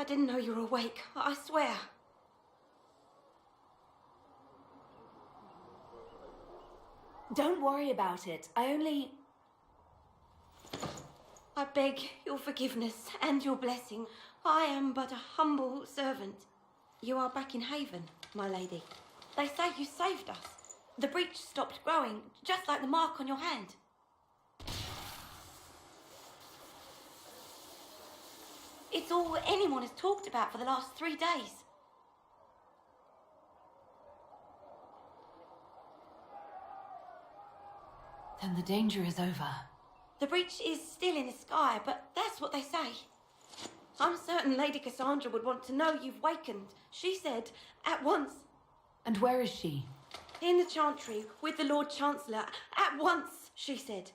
I didn't know you were awake, I swear. Don't worry about it. I beg your forgiveness and your blessing. I am but a humble servant. You are back in Haven, my lady. They say you saved us. The breach stopped growing, just like the mark on your hand. It's all anyone has talked about for the last 3 days. Then the danger is over. The breach is still in the sky, but that's what they say. I'm certain Lady Cassandra would want to know you've wakened. She said, at once. And where is she? In the Chantry, with the Lord Chancellor. At once, she said.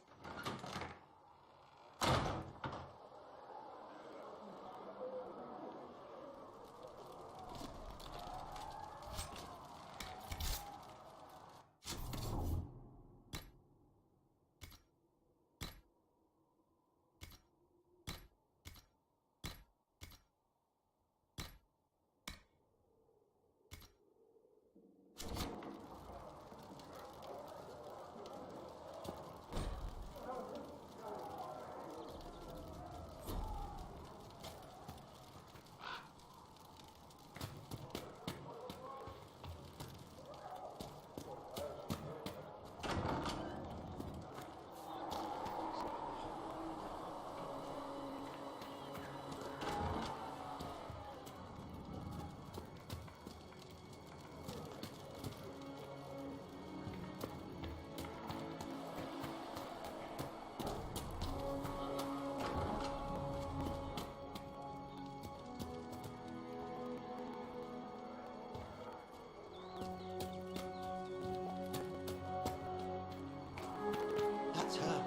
That's her.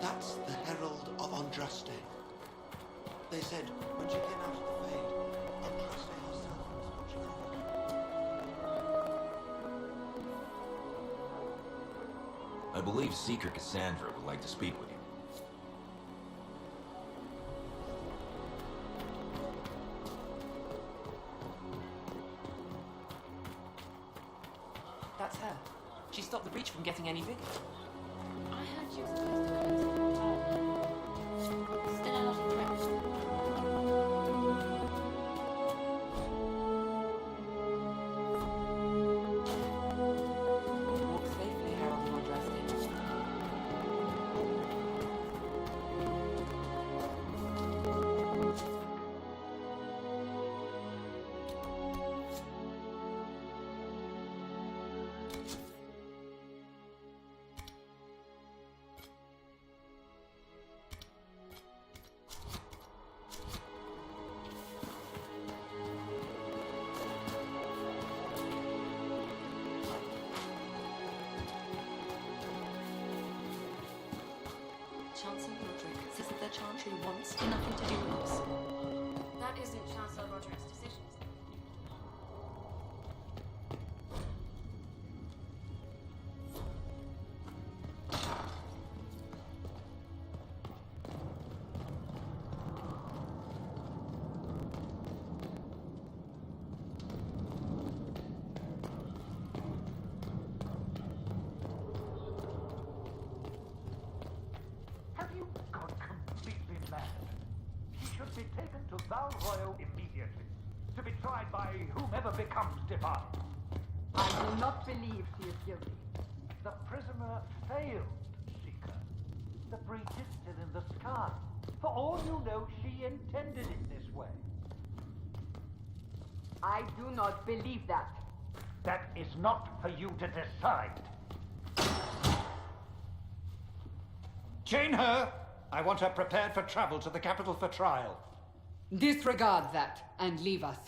That's the Herald of Andraste. They said when she came out of the Fade, Andraste herself was watching over her. I believe Seeker Cassandra would like to speak with you. That's her. She stopped the breach from getting any bigger. I heard she was supposed to close it. Still a lot of threats. Walk safely, Herald of Andraste. Chancellor Roderick says that the Chantry wants nothing to do with us. That isn't Chancellor Roderick's decisions. Have you gone completely mad? He should be taken to Val Royal immediately, to be tried by whomever becomes divine. I do not believe she is guilty. The prisoner failed, Seeker. The breach is still in the sky. For all you know, she intended it this way. I do not believe that. That is not for you to decide. Chain her! I want her prepared for travel to the capital for trial. Disregard that and leave us.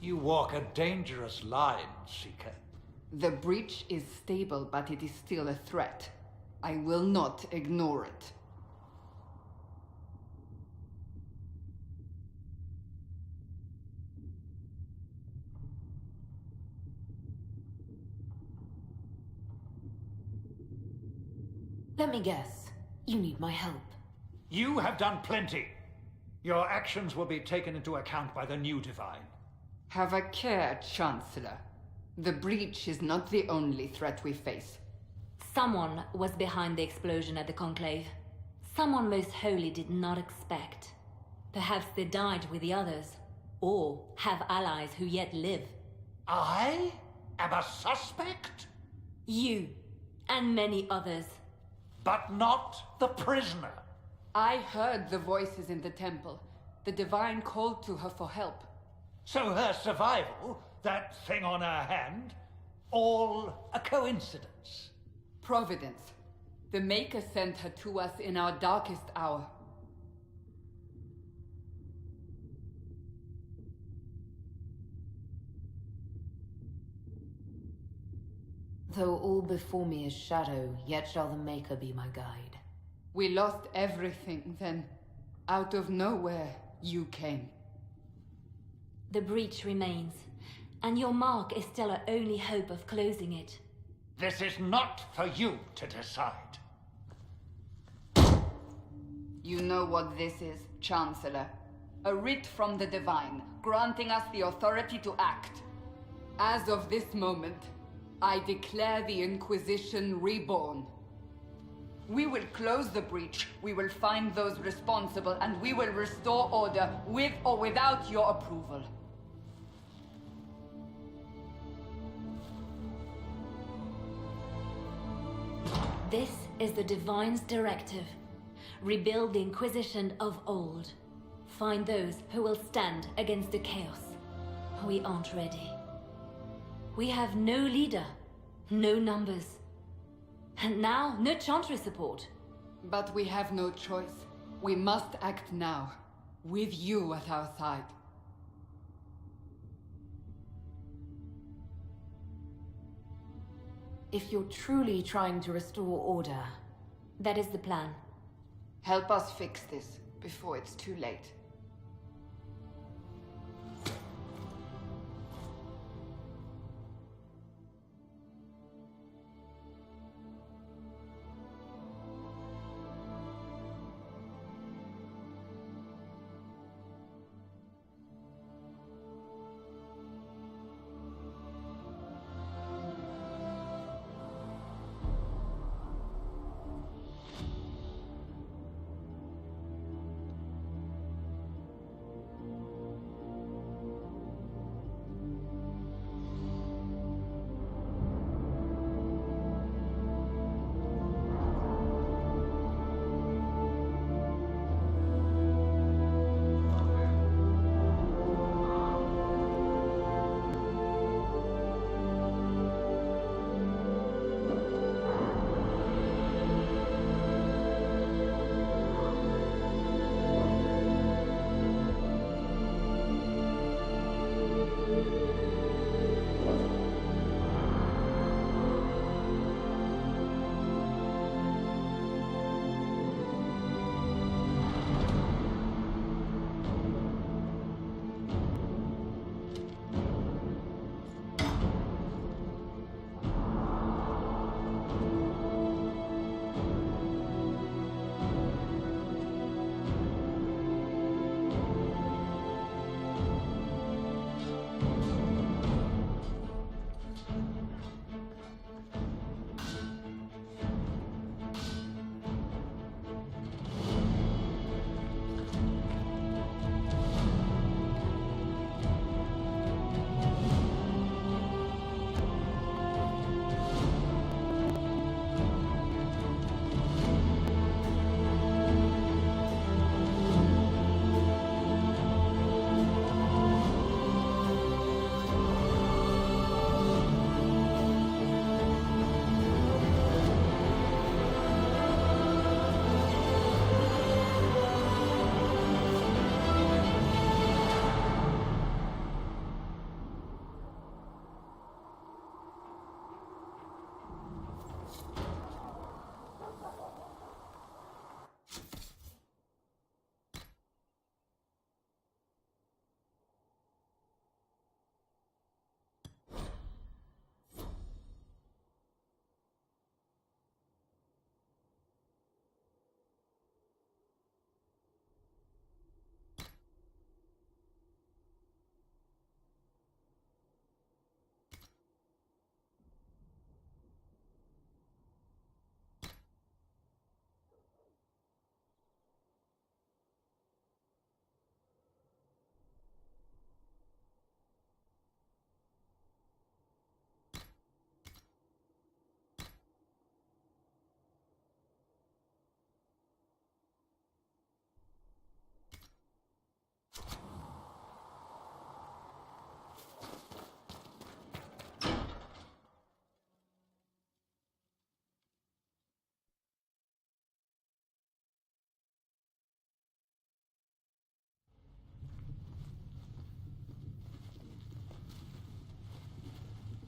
You walk a dangerous line, Seeker. The breach is stable, but it is still a threat. I will not ignore it. Let me guess. You need my help. You have done plenty. Your actions will be taken into account by the new Divine. Have a care, Chancellor. The breach is not the only threat we face. Someone was behind the explosion at the Conclave. Someone most holy did not expect. Perhaps they died with the others, or have allies who yet live. I am a suspect? You, and many others. But not the prisoner. I heard the voices in the temple. The Divine called to her for help. So her survival, that thing on her hand, all a coincidence. Providence. The Maker sent her to us in our darkest hour. Though all before me is shadow, yet shall the Maker be my guide. We lost everything then. Out of nowhere, you came. The breach remains, and your mark is still our only hope of closing it. This is not for you to decide. You know what this is, Chancellor. A writ from the Divine, granting us the authority to act. As of this moment, I declare the Inquisition reborn. We will close the breach, we will find those responsible, and we will restore order with or without your approval. This is the Divine's directive. Rebuild the Inquisition of old. Find those who will stand against the chaos. We aren't ready. We have no leader, no numbers. And now, no Chantry support. But we have no choice. We must act now, with you at our side. If you're truly trying to restore order, That is the plan. Help us fix this before it's too late.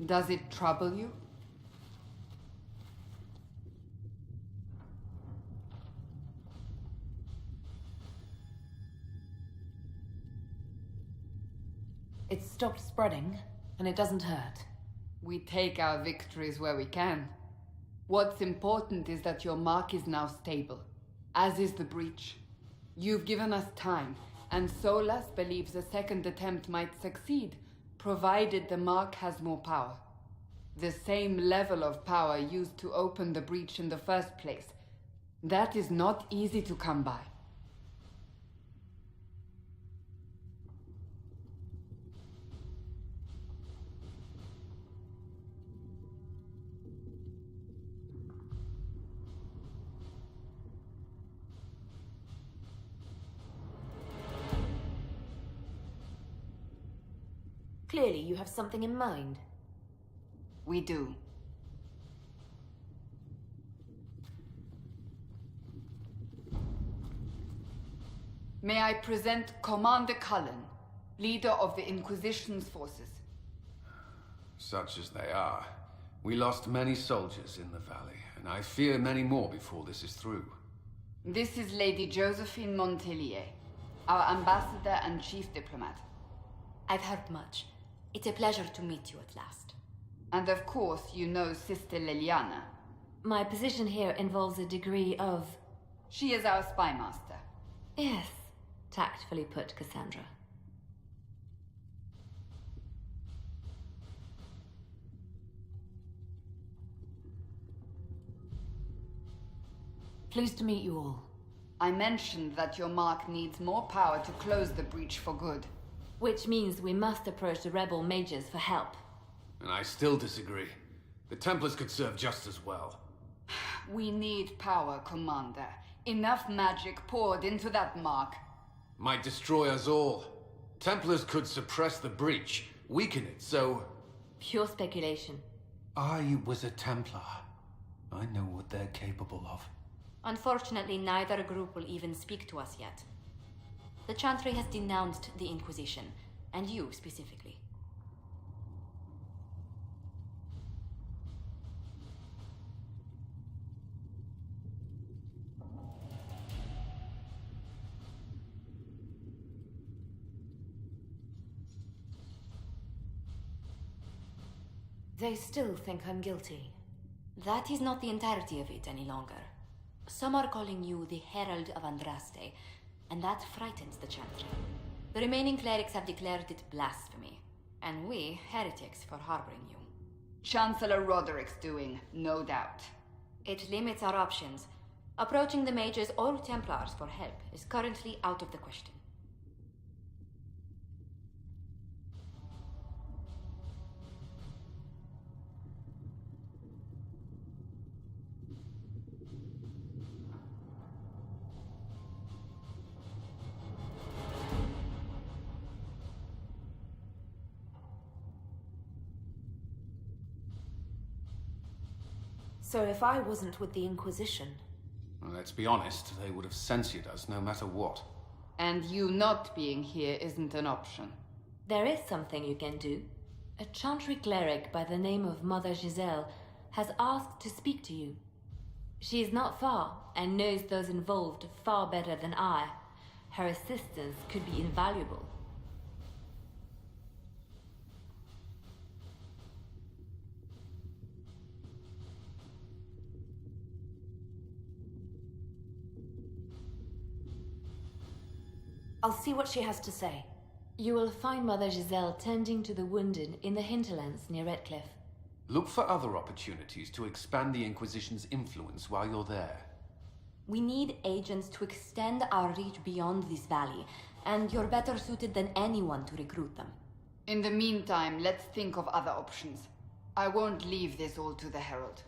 Does it trouble you? It's stopped spreading, and it doesn't hurt. We take our victories where we can. What's important is that your mark is now stable, as is the breach. You've given us time, and Solas believes a second attempt might succeed, provided the mark has more power. The same level of power used to open the breach in the first place. That is not easy to come by. Clearly, you have something in mind. We do. May I present Commander Cullen, leader of the Inquisition's forces. Such as they are. We lost many soldiers in the valley, and I fear many more before this is through. This is Lady Josephine Montelier, our ambassador and chief diplomat. I've heard much. It's a pleasure to meet you at last. And of course, you know Sister Liliana. My position here involves a degree of... She is our spy master. Yes, tactfully put, Cassandra. Pleased to meet you all. I mentioned that your mark needs more power to close the breach for good. Which means we must approach the rebel mages for help. And I still disagree. The Templars could serve just as well. We need power, Commander. Enough magic poured into that mark. Might destroy us all. Templars could suppress the breach, weaken it, so... Pure speculation. I was a Templar. I know what they're capable of. Unfortunately, neither group will even speak to us yet. The Chantry has denounced the Inquisition, and you specifically. They still think I'm guilty. That is not the entirety of it any longer. Some are calling you the Herald of Andraste, and that frightens the Chantry. The remaining clerics have declared it blasphemy, and we, heretics, for harboring you. Chancellor Roderick's doing, no doubt. It limits our options. Approaching the mages or Templars for help is currently out of the question. So if I wasn't with the Inquisition... Well, let's be honest, they would have censored us no matter what. And you not being here isn't an option. There is something you can do. A Chantry cleric by the name of Mother Giselle has asked to speak to you. She is not far and knows those involved far better than I. Her assistance could be invaluable. I'll see what she has to say. You will find Mother Giselle tending to the wounded in the hinterlands near Redcliffe. Look for other opportunities to expand the Inquisition's influence while you're there. We need agents to extend our reach beyond this valley, and you're better suited than anyone to recruit them. In the meantime, let's think of other options. I won't leave this all to the Herald.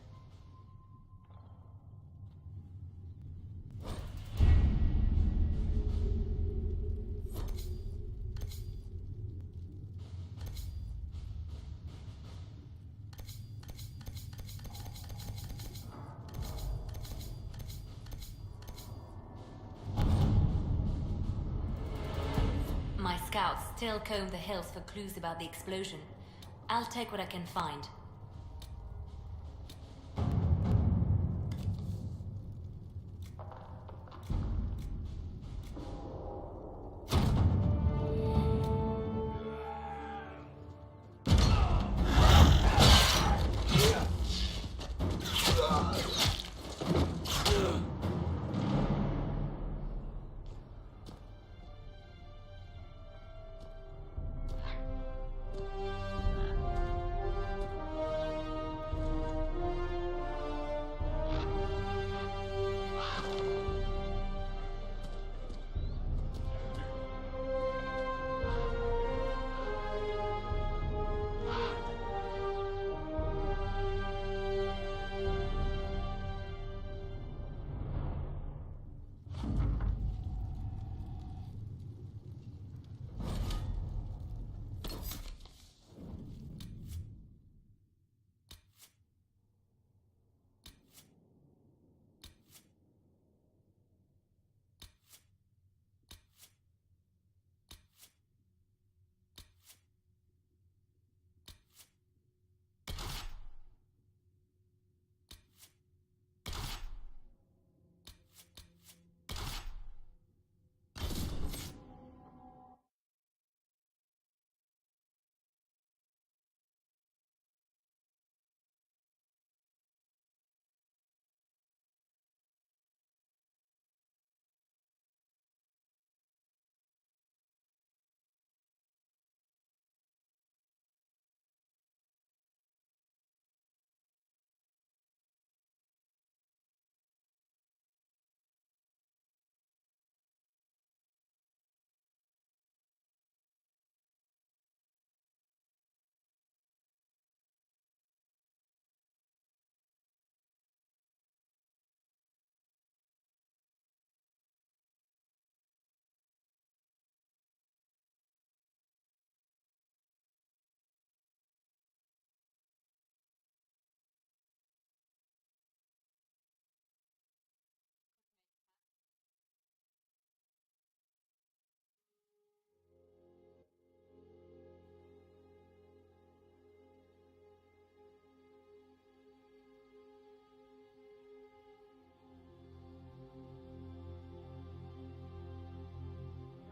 My scouts still comb the hills for clues about the explosion. I'll take what I can find.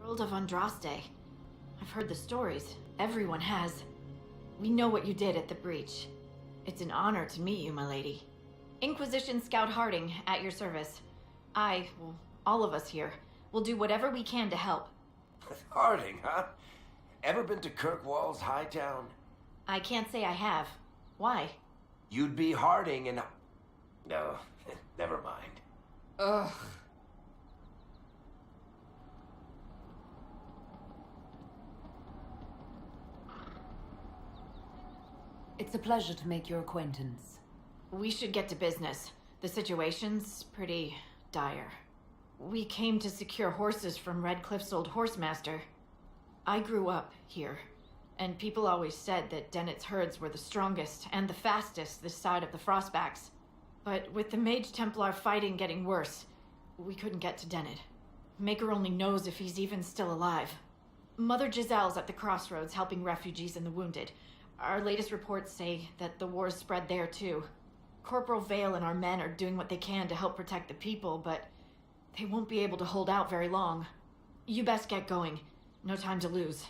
Herald of Andraste. I've heard the stories. Everyone has. We know what you did at the breach. It's an honor to meet you, my lady. Inquisition Scout Harding, at your service. Well, all of us here, will do whatever we can to help. Harding, huh? Ever been to Kirkwall's Hightown? I can't say I have. Why? You'd be Harding and... No, never mind. Ugh. It's a pleasure to make your acquaintance. We should get to business. The situation's pretty dire. We came to secure horses from Redcliffe's old horsemaster. I grew up here, and people always said that Dennett's herds were the strongest and the fastest this side of the Frostbacks. But with the Mage Templar fighting getting worse, we couldn't get to Dennett. Maker only knows if he's even still alive. Mother Giselle's at the crossroads helping refugees and the wounded. Our latest reports say that the war's spread there too. Corporal Vale and our men are doing what they can to help protect the people, but they won't be able to hold out very long. You best get going. No time to lose.